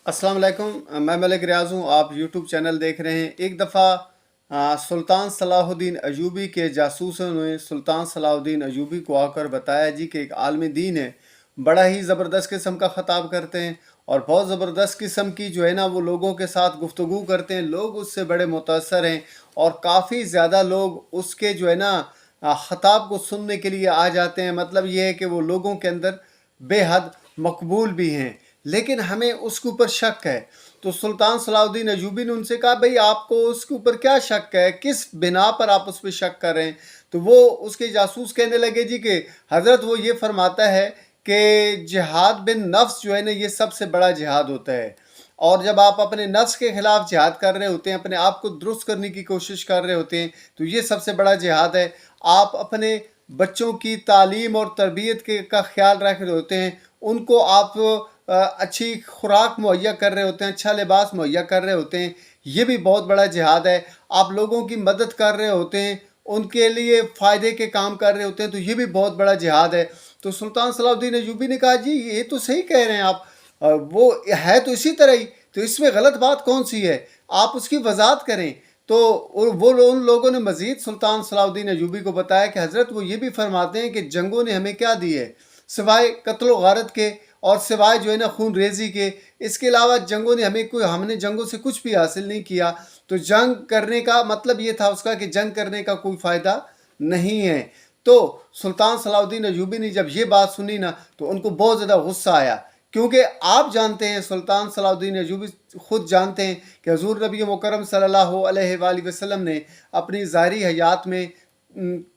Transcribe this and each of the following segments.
अस्सलाम वालेकुम। मैं मलिक रियाज हूँ। आप यूट्यूब चैनल देख रहे हैं। एक दफ़ा सुल्तान सलाहुद्दीन अयूबी के जासूसों ने सुल्तान सलाहुद्दीन अयूबी को आकर बताया जी कि एक आलम दीन है, बड़ा ही ज़बरदस्त किस्म का ख़ताब करते हैं और बहुत ज़बरदस्त किस्म की जो है ना वो लोगों के साथ गुफ्तगू करते हैं। लोग उससे बड़े मुतासर हैं और काफ़ी ज़्यादा लोग उसके जो है ना ख़ताब को सुनने के लिए आ जाते हैं। मतलब ये है कि वो लोगों के अंदर बेहद मकबूल भी हैं, लेकिन हमें उसके ऊपर शक है। तो सुल्तान सलाहुद्दीन अयूबी ने उनसे कहा, भाई आपको उसके ऊपर क्या शक है, किस बिना पर आप उस पर शक कर रहे हैं? तो वो उसके जासूस कहने लगे जी कि हज़रत वो ये फरमाता है कि जिहाद बिन नफ्स जो है ना ये सबसे बड़ा जिहाद होता है। और जब आप अपने नफ्स के खिलाफ जिहाद कर रहे होते हैं, अपने आप को दुरुस्त करने की कोशिश कर रहे होते हैं, तो ये सबसे बड़ा जिहाद है। आप अपने बच्चों की तालीम और तरबियत के का ख्याल रख रहे होते हैं, उनको आप अच्छी खुराक मुहैया कर रहे होते हैं, अच्छा लिबास मुहैया कर रहे होते हैं, ये भी बहुत बड़ा जिहाद है। आप लोगों की मदद कर रहे होते हैं, उनके लिए फ़ायदे के काम कर रहे होते हैं, तो ये भी बहुत बड़ा जिहाद है। तो सुल्तान सलाहुद्दीन अयूबी ने कहा, जी ये तो सही कह रहे हैं आप, वो है तो इसी तरह ही, तो इसमें गलत बात कौन सी है, आप उसकी वजाहत करें। तो वो उन लोगों ने मज़ीद सुल्तान सलाहुद्दीन अयूबी को बताया कि हज़रत वो ये भी फरमाते हैं कि जंगों ने हमें क्या दी है, सिवाय कत्ल गारत के और सिवाय जो है ना खून रेजी के, इसके अलावा जंगों ने हमने जंगों से कुछ भी हासिल नहीं किया। तो जंग करने का मतलब ये था उसका कि जंग करने का कोई फ़ायदा नहीं है। तो सुल्तान सलाहुद्दीन अयूबी ने जब ये बात सुनी ना तो उनको बहुत ज़्यादा गुस्सा आया, क्योंकि आप जानते हैं, सुल्तान सलाहुद्दीन अयूबी खुद जानते हैं कि हजूर नबी मुकरम सल्लल्लाहु अलैहि वसल्लम ने अपनी ज़ाहिरी हयात में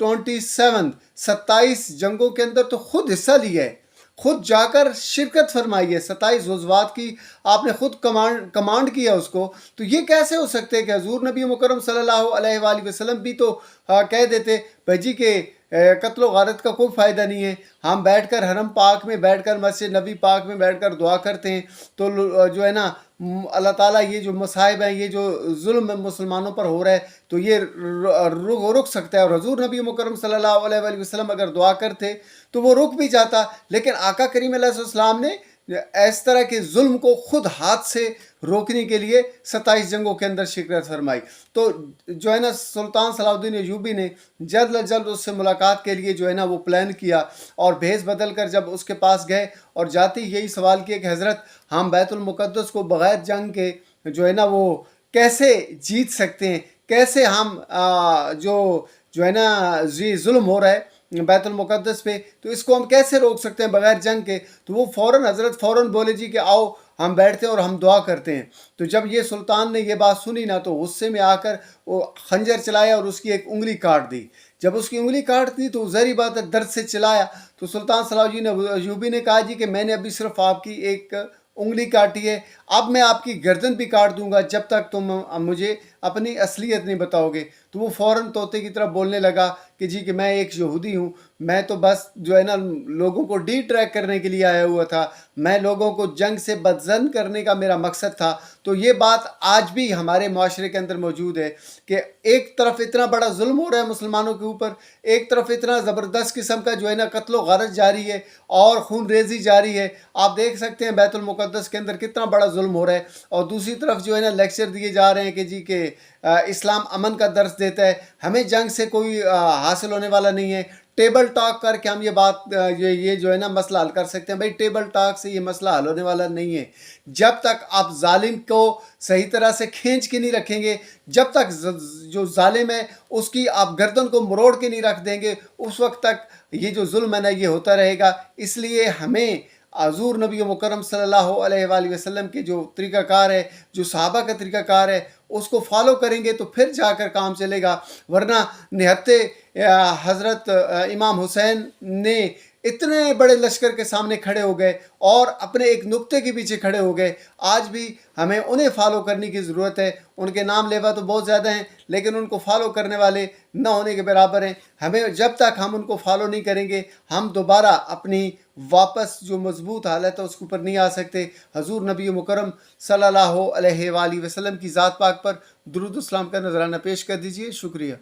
27 जंगों के अंदर तो खुद हिस्सा लिया है, खुद जाकर शिरकत फरमाई है। 27 गज़वात की आपने खुद कमांड किया उसको। तो ये कैसे हो सकते हैं कि हजूर नबी मुकरम सल्लल्लाहु अलैहि वसल्लम भी तो कह देते भाई जी के कत्ल गारत का कोई फ़ायदा नहीं है, हम बैठकर हरम पाक में बैठकर मस्जिद नबी पाक में बैठकर दुआ करते हैं, तो जो है ना अल्लाह ताला ये जो मसाइब हैं, ये जो जुल्म मुसलमानों पर हो रहा है, तो ये रुक सकता है। और हजूर नबी मुकरम सल्लल्लाहु अलैहि वसल्लम अगर दुआ करते तो वो रुक भी जाता, लेकिन आका करीम अलैहिस्सलाम ने इस तरह के जुल्म को खुद हाथ से रोकने के लिए 27 जंगों के अंदर शिरकत फरमाई। तो जो है ना सुल्तान सलाहुद्दीन अयूबी ने जल्द अज जल्द उससे मुलाकात के लिए जो है ना वो प्लान किया और भेस बदल कर जब उसके पास गए और जाते ही यही सवाल किया कि हज़रत हम बैतुल मुक़द्दस को बग़ैर जंग के जो है ना वो कैसे जीत सकते हैं, कैसे हम जो है ना जी जुल्म हो रहा है बैतुल मुक़द्दस पे, तो इसको हम कैसे रोक सकते हैं बग़ैर जंग के? तो वो हज़रत फ़ौरन बोले जी कि आओ हम बैठते हैं और हम दुआ करते हैं। तो जब ये सुल्तान ने ये बात सुनी ना तो गुस्से में आकर वो खंजर चलाया और उसकी एक उंगली काट दी। जब उसकी उंगली काट दी तो ज़ाहिर बात है दर्द से चिल्लाया। तो सुल्तान सलाहुद्दीन अयूबी ने कहा जी कि मैंने अभी सिर्फ आपकी एक उंगली काटी है, अब मैं आपकी गर्दन भी काट दूंगा जब तक तुम मुझे अपनी असलियत नहीं बताओगे। तो वो फ़ौरन तोते की तरफ बोलने लगा कि जी कि मैं एक यहूदी हूँ, मैं तो बस जो है ना लोगों को ट्रैक करने के लिए आया हुआ था, मैं लोगों को जंग से बदज़न करने का मेरा मकसद था। तो ये बात आज भी हमारे माशरे के अंदर मौजूद है कि एक तरफ इतना बड़ा जुल्म हो रहा है मुसलमानों के ऊपर, एक तरफ इतना ज़बरदस्त किस्म का जो है ना कत्ल गारत जारी है और खून रेजी जारी है। आप देख सकते हैं बैतुल मुक़द्दस के अंदर कितना बड़ा जुल्म हो रहा है, और दूसरी तरफ जो है ना लेक्चर दिए जा रहे हैं कि जी के इस्लाम अमन का दर्स देता है, हमें जंग से कोई हासिल होने वाला नहीं है, टेबल टॉक करके हम ये बात ये जो है ना मसला हल कर सकते हैं। भाई टेबल टॉक से ये मसला हल होने वाला नहीं है। जब तक आप जालिम को सही तरह से खींच के नहीं रखेंगे, जब तक जो जालिम है उसकी आप गर्दन को मरोड़ के नहीं रख देंगे, उस वक्त तक ये जो जुल्म है ना ये होता रहेगा। इसलिए हमें हज़ूर नबी मुकरम सल्लल्लाहु अलैहि वसल्लम के जो तरीक़ाकार है, जो सहाबा का तरीक़ाकार है, उसको फॉलो करेंगे तो फिर जाकर काम चलेगा। वरना निहत्ते हज़रत इमाम हुसैन ने इतने बड़े लश्कर के सामने खड़े हो गए और अपने एक नुक्ते के पीछे खड़े हो गए। आज भी हमें उन्हें फॉलो करने की ज़रूरत है। उनके नाम लेवा तो बहुत ज़्यादा हैं, लेकिन उनको फॉलो करने वाले न होने के बराबर हैं। हमें जब तक हम उनको फॉलो नहीं करेंगे, हम दोबारा अपनी वापस जो मजबूत हालत है उसके ऊपर नहीं आ सकते। हजूर नबी मुकरम सल्लल्लाहु अलैहि वसल्लम की ज़ात पाक पर दुरूद सलाम का नजराना पेश कर दीजिए। शुक्रिया।